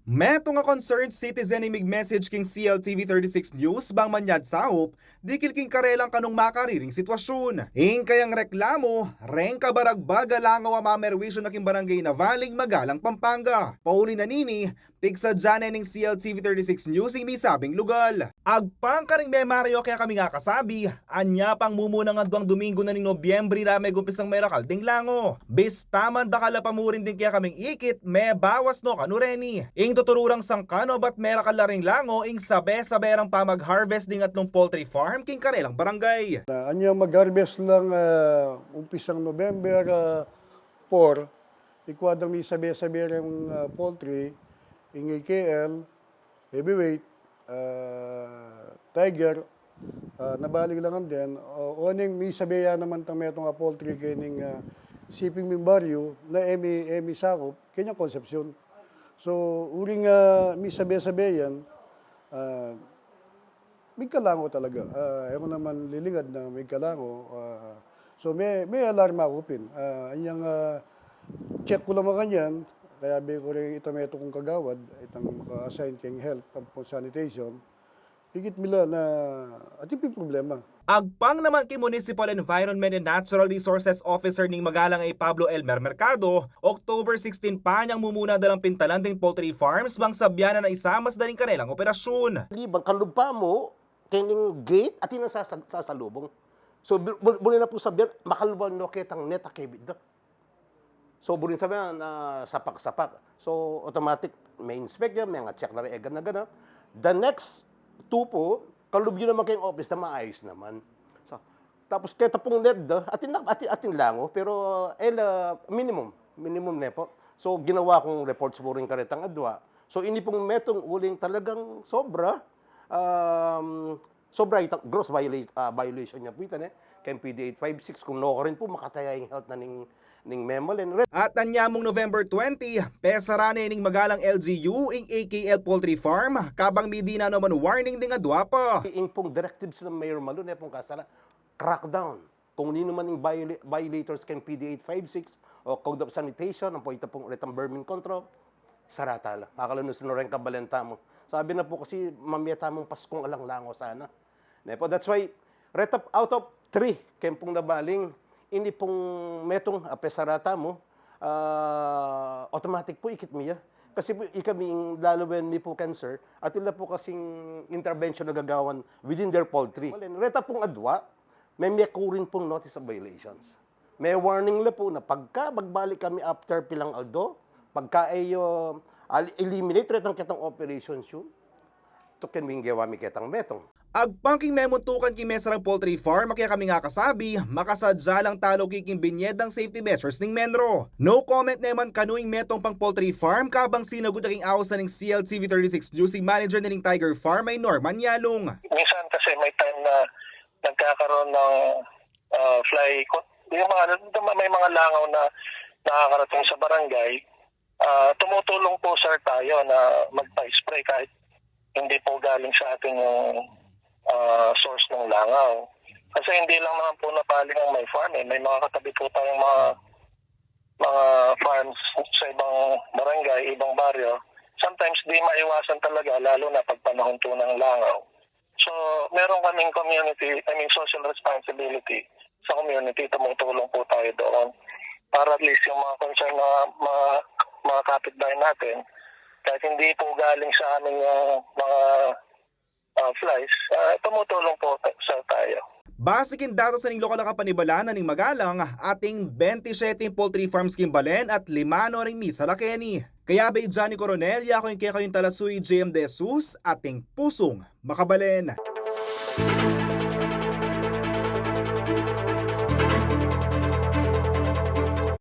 Meto nga concerned citizen imig message king CLTV 36 News bang manyad sahop, di kilking karelang kanong makariring sitwasyon. Ing kayang reklamo, reng kabaragbaga langaw ang mamerwisyo na king barangay na Valing Magalang, Pampanga. Pauli na nini, pigsa dyan ning CLTV 36 News ing misabing lugal. Agpang karing memaryo kaya kami nga kasabi, anya pang mumuna nga duwang Domingo na ning Nobyembre na may gumpisang may rakal ding lango. Bistaman dakala pamurin din kaya kaming ikit, may bawas no kanureni. Ing tutururang sangkano ba't mera kalaring lango ing sabe-saberang pa mag-harvest ding atlong poultry farm king karelang barangay. Anya mag-harvest lang umpisang November 4, ikwadang may sabe-saberang poultry, ing KL, heavyweight, tiger, nabalig lang din. Oning may sabeya naman tang metong poultry kining siping mimbaryo na emi sakop, kanyang konsepsyon. So, uring may sabi-sabi yan, may kalango talaga. Ako naman lilingad na may kalango. So, may alarma akupin. Anyang check ko lang kanyan, kaya ko rin itameto kong kagawad, itang maka-assign king health, tampon sanitation. Higit mila na atipin problema. Agpang naman kay Municipal Environment and Natural Resources Officer ning Magalang ay Pablo Elmer Mercado, October 16 pa niyang mumuna dalang pintalan ding poultry farms bang sabyanan na isamas daling kanelang operasyon. Libang kalupa mo, kining gate, at yun ang sasalubong. So, muli na po sabyan, makalubang no kitang net akibid. So, muli sabihan, sapak-sapak. So, automatic, may inspect yan, may nga check na rin egan na gana. The next two po, kalubyo naman kayong office na maayos naman. So, tapos kaya pong net ating lango, pero minimum na po. So, ginawa kong report sa buring karetang adwa. So, ini pong metong uling talagang sobra gross violation niya po ito, KMPD 856, kung no rin po makataya yung health na ning memolen. At anyamong November 20, pesarane ning Magalang LGU ing AKL Poultry Farm, kabang midina naman warning ding adwa pa. Ing pong directives ng Mayor Malo na pong kasala, crackdown. Kung nino man yung violators KMPD 856 o Code of Sanitation, ang po ito pong retang vermin control, sarata lang. Makalunos na rin kabalenta mo. Sabi na po kasi mamaya tamang Paskong alang-lango sana. That's why, out of 3 kempong nabaling, hindi pong metong pesarata mo, automatic po ikit miya. Kasi po ikaming lalo when may po cancer, at ila po kasing intervention na gagawan within their poultry. Reta pong adwa, may kurin pong notice of violations. May warning la po na pagka magbalik kami after pilang aldo, pagka ay eliminate retang kitang operations yun, to kenwing gawa mi kitang metong. Agpangking memontukan ki mesarang poultry farm kaya kami nga kasabi, makasadya lang talo kiking binyedang safety measures ning Menro. No comment naman kanuing metong pang poultry farm kabang sinagot aking awasan ng CLTV 36 News manager na ning Tiger Farm ay Norman Yalong. Minsan kasi may time na nagkakaroon ng may mga langaw na nakakarating sa barangay. Tumutulong po sir tayo na magpa-spray kahit hindi po galing sa ating source ng langaw. Kasi hindi lang naman po napaling ang may farm. May mga katabi po tayong mga farms sa ibang barangay, ibang baryo. Sometimes di maiwasan talaga, lalo na pag panahon po ng langaw. So, meron kaming social responsibility sa community. Tumutulong po tayo doon para at least yung mga concern na mga kapitbahay natin, kahit hindi po galing sa amin yung mga flies, tumutulong po sa tayo. Basikin datos sa ning lokal na kapanibalanan ning Magalang, ating 27 poultry farms kimbalen at 5 ring misa lakeni. Kaya ba Johnny Coronel, ako yung kaya kayong talasuy JM De Jesus, ating pusong makabalen.